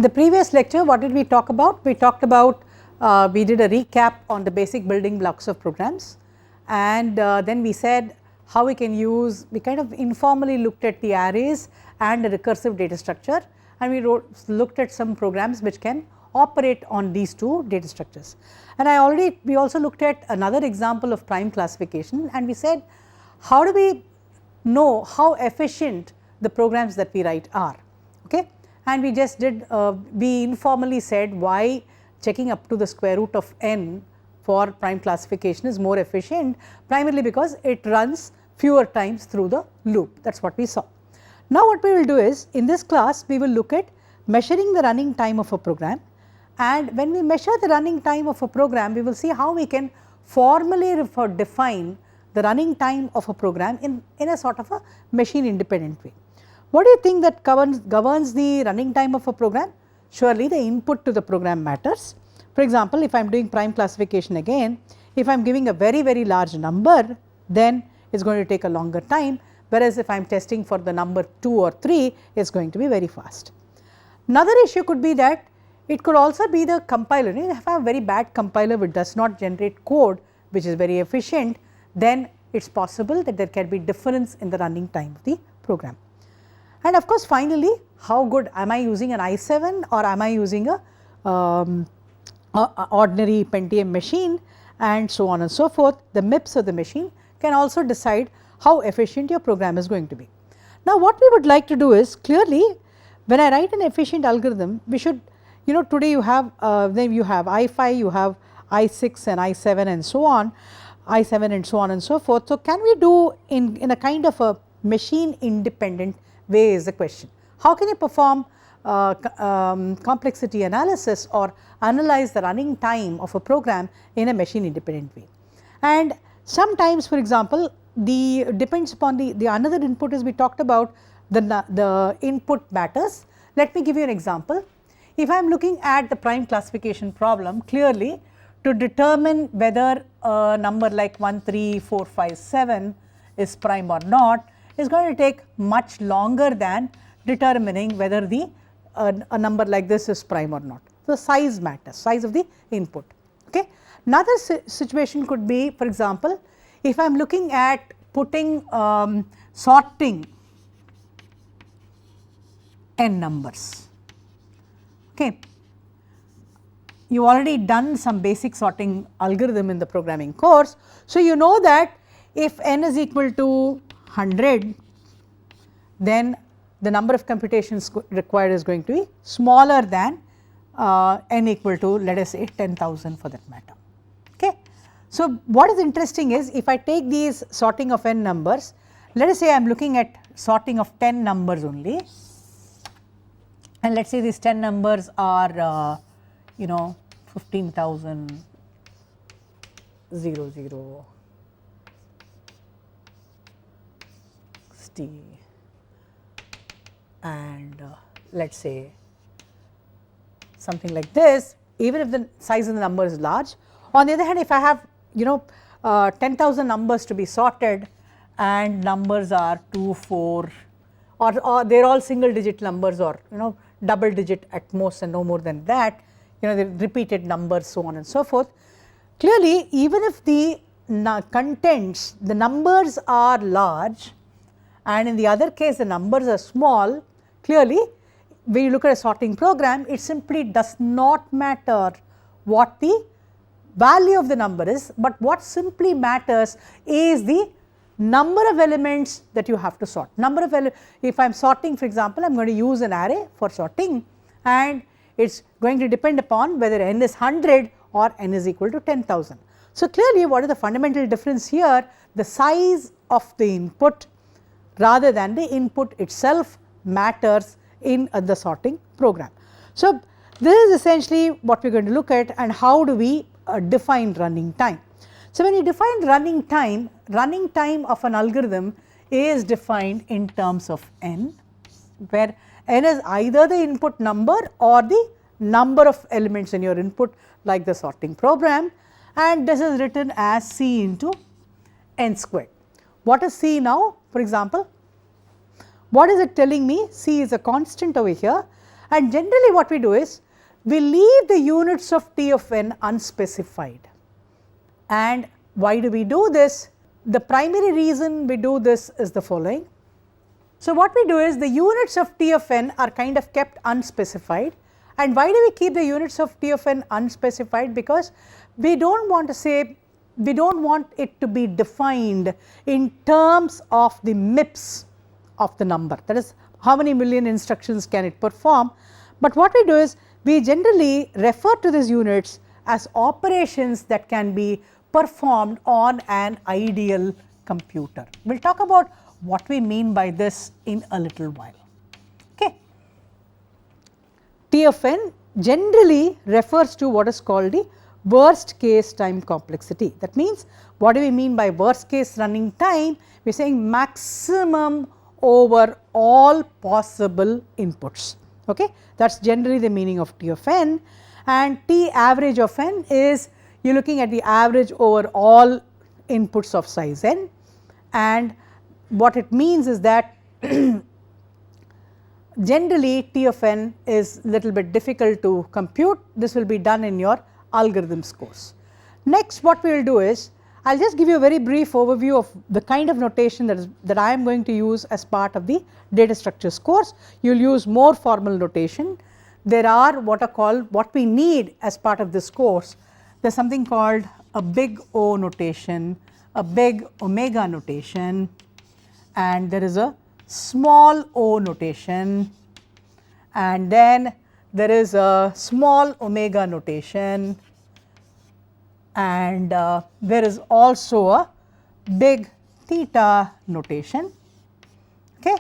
the previous lecture, what did we talk about? We talked about, we did a recap on the basic building blocks of programs, and then we said how we can use, we kind of informally looked at the arrays and the recursive data structure, and we looked at some programs which can operate on these two data structures. And we also looked at another example of prime classification, and we said how do we know how efficient the programs that we write are, okay. And we just did, we informally said why checking up to the square root of n for prime classification is more efficient, primarily because it runs fewer times through the loop, that is what we saw. Now what we will do is, in this class we will look at measuring the running time of a program, and when we measure the running time of a program, we will see how we can formally define the running time of a program in a sort of a machine independent way. What do you think that governs the running time of a program? Surely the input to the program matters. For example, if I am doing prime classification again, if I am giving a very large number, then it is going to take a longer time, whereas if I am testing for the number 2 or 3, it is going to be very fast. Another issue could be that it could also be the compiler. If I have a very bad compiler which does not generate code which is very efficient, then it is possible that there can be difference in the running time of the program. And of course, finally, how good am I using an i7 or am I using a ordinary Pentium machine, and so on and so forth. The MIPS of the machine can also decide how efficient your program is going to be. Now what we would like to do is, clearly when I write an efficient algorithm, we should, today you have then you have i5, you have i6 and i7 and so on, i7 and so on and so forth. So can we do in a kind of a machine independent way is the question. How can you perform complexity analysis or analyze the running time of a program in a machine independent way? And sometimes, for example, depends upon the another input is, we talked about the input matters. Let me give you an example. If I am looking at the prime classification problem, clearly to determine whether a number like 1, 3, 4, 5, 7 is prime or not is going to take much longer than determining whether a number like this is prime or not. So size matters, size of the input, okay. Another situation could be, for example, if I am looking at putting sorting n numbers, okay. You already done some basic sorting algorithm in the programming course. So you know that if n is equal to 100, then the number of computations required is going to be smaller than n equal to, let us say, 10,000 for that matter, okay. So what is interesting is, if I take these sorting of n numbers, let us say I am looking at sorting of 10 numbers only, and let us say these 10 numbers are 15,000 00 60 and let us say something like this, even if the size of the number is large. On the other hand, if I have 10,000 numbers to be sorted and numbers are 2, 4 or they are all single digit numbers or double digit at most and no more than that, the repeated numbers, so on and so forth. Clearly, even if the contents, the numbers are large, and in the other case the numbers are small, clearly when you look at a sorting program, it simply does not matter what the value of the number is, but what simply matters is the number of elements that you have to sort. If I am sorting, for example, I am going to use an array for sorting, and it is going to depend upon whether n is 100 or n is equal to 10,000. So clearly, what is the fundamental difference here? The size of the input rather than the input itself matters in the sorting program. So this is essentially what we are going to look at, and how do we define running time. So when you define running time of an algorithm is defined in terms of n, where n is either the input number or the number of elements in your input, like the sorting program, and this is written as c into n squared. What is c now? For example, what is it telling me? C is a constant over here, and generally what we do is we leave the units of T of n unspecified. And why do we do this? The primary reason we do this is the following. So, what we do is the units of T of n are kind of kept unspecified, and why do we keep the units of T of n unspecified? Because we do not want to say, we do not want it to be defined in terms of the MIPS of the number, that is how many million instructions can it perform, but what we do is we generally refer to these units as operations that can be performed on an ideal computer. We will talk about what we mean by this in a little while. Okay. T of n generally refers to what is called the worst case time complexity. That means, what do we mean by worst case running time? We are saying maximum over all possible inputs. Okay. That is generally the meaning of T of n, and T average of n is you are looking at the average over all inputs of size n, and what it means is that generally T of n is little bit difficult to compute. This will be done in your algorithms course. Next, what we will do is I will just give you a very brief overview of the kind of notation that I am going to use as part of the data structures course. You will use more formal notation. There are what we need as part of this course. There is something called a big O notation, a big omega notation, and there is a small o notation, and then there is a small omega notation, and there is also a big theta notation. Okay.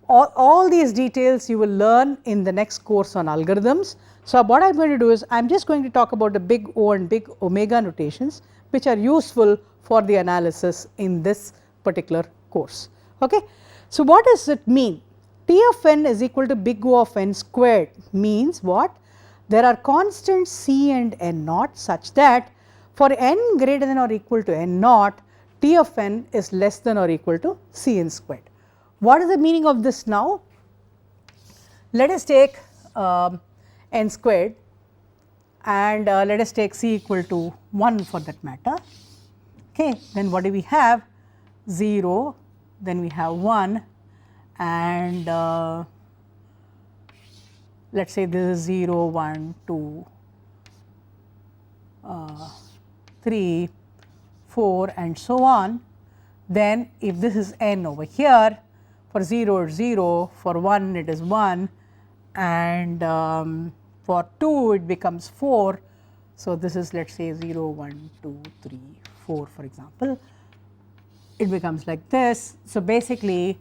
All these details you will learn in the next course on algorithms. So, what I am going to do is I am just going to talk about the big O and big omega notations, which are useful for the analysis in this particular course. Okay. So, what does it mean? T of n is equal to big O of n squared means what? There are constants C and n naught such that for n greater than or equal to n naught, T of n is less than or equal to C n squared. What is the meaning of this now? Let us take n squared, and let us take C equal to 1 for that matter. Okay. Then what do we have? 0, then we have 1, and let us say this is 0, 1, 2, 3, 4 and so on. Then if this is n over here, for 0 it is 0, for 1 it is 1, and for 2 it becomes 4. So, this is let us say 0, 1, 2, 3, 4 for example. It becomes like this. So, basically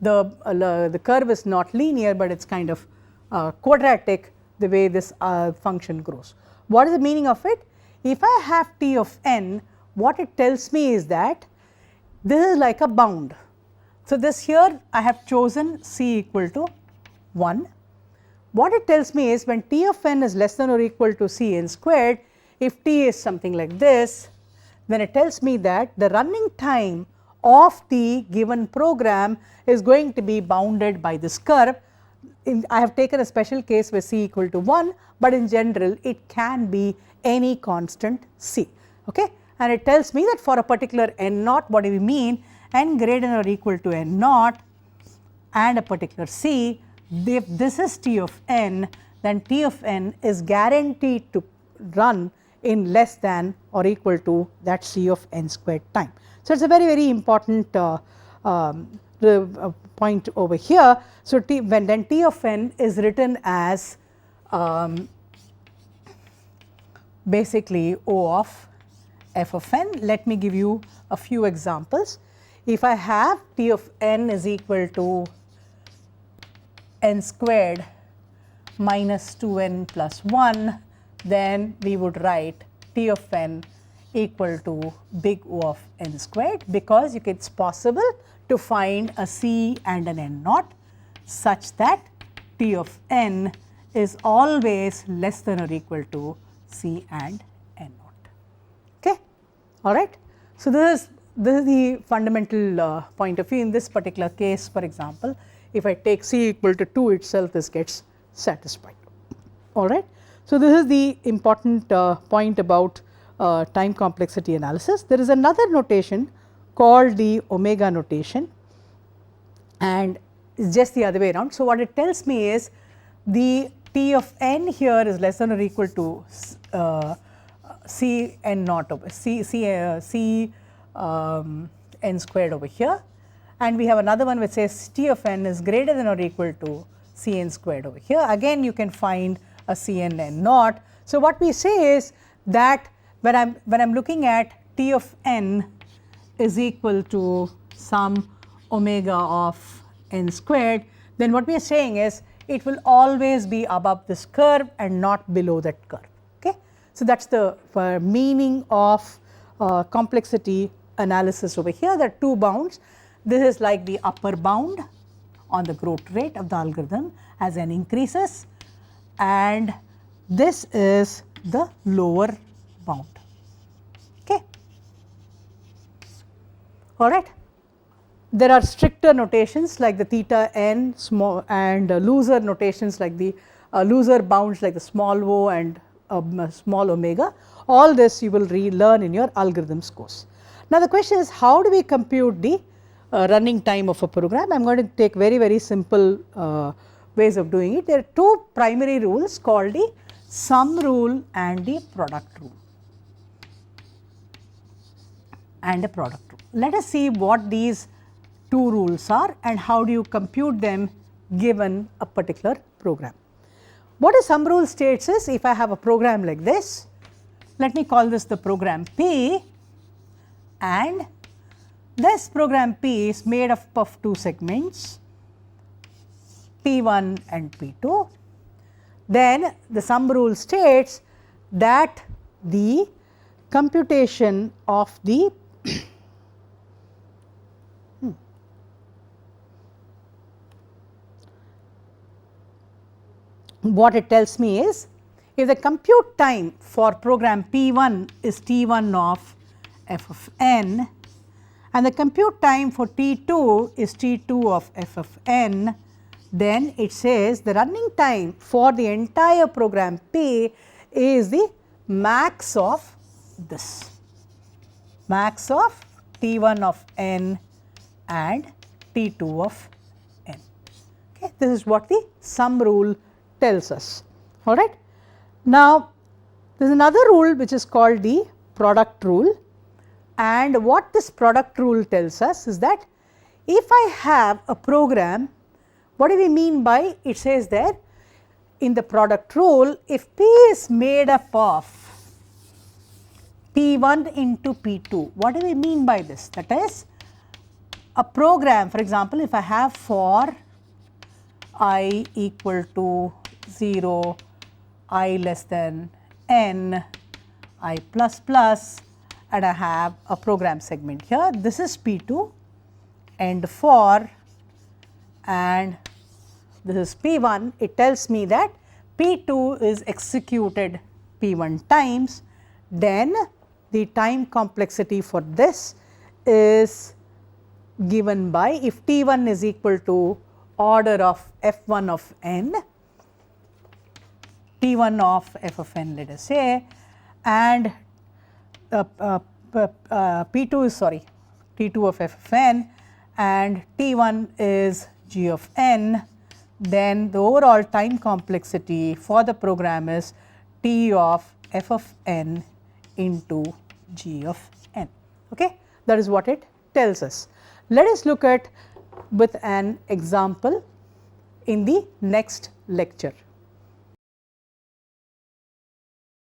the curve is not linear, but it is kind of quadratic the way this function grows. What is the meaning of it? If I have T of n, what it tells me is that this is like a bound. So, this here I have chosen C equal to 1. What it tells me is when T of n is less than or equal to C n squared, if T is something like this, then it tells me that the running time of the given program is going to be bounded by this curve. I have taken a special case where C equal to 1, but in general it can be any constant C. Okay? And it tells me that for a particular n naught, what do we mean? N greater than or equal to n naught and a particular C, if this is T of n, then T of n is guaranteed to run in less than or equal to that C of n squared time. So, it is a very, very important point over here. So, when then T of n is written as basically O of f of n. Let me give you a few examples. If I have T of n is equal to n squared minus 2n plus 1, then we would write T of n equal to big O of n squared, because it is possible to find a C and an n naught such that T of n is always less than or equal to C and n naught. Okay. All right. So, this is the fundamental point of view. In this particular case, for example, if I take C equal to 2 itself, this gets satisfied. All right. So, this is the important point about time complexity analysis. There is another notation called the omega notation, and it is just the other way around. So, what it tells me is the T of n here is less than or equal to C n naught over n squared over here, and we have another one which says T of n is greater than or equal to C n squared over here. Again, you can find a C n n naught. So, what we say is that when I am looking at T of n is equal to some omega of n squared, then what we are saying is it will always be above this curve and not below that curve. Okay? So, that is the meaning of complexity analysis over here. There are two bounds. This is like the upper bound on the growth rate of the algorithm as n increases, and this is the lower bound. Okay. All right. There are stricter notations like the theta n small and looser notations like the looser bounds like the small o and small omega. All this you will learn in your algorithms course. Now, the question is, how do we compute the running time of a program? I am going to take very simple ways of doing it. There are two primary rules called the sum rule and the product rule. Let us see what these two rules are and how do you compute them given a particular program. What a sum rule states is, if I have a program like this, let me call this the program P, and this program P is made up of two segments, P1 and P2. Then the sum rule states that the computation of the what it tells me is, if the compute time for program P1 is T1 of f of n and the compute time for T2 is T2 of f of n, then it says the running time for the entire program P is the max of this, max of T1 of n and T2 of n. Okay. This is what the sum rule tells us. All right. Now, there is another rule which is called the product rule, and what this product rule tells us is that if I have a program, what do we mean by, it says there in the product rule, if P is made up of P1 into P2, what do we mean by this? That is, a program, for example, if I have for I equal to 0, I less than n, I plus plus, and I have a program segment here. This is P2 and for, and this is P1. It tells me that P2 is executed P1 times, then the time complexity for this is given by, if T1 is equal to order of f1 of n, T1 of f of n, let us say, and P2 is T2 of f of n and T1 is g of n, then the overall time complexity for the program is T of f of n into g of n. Okay? That is what it tells us. Let us look at with an example in the next lecture.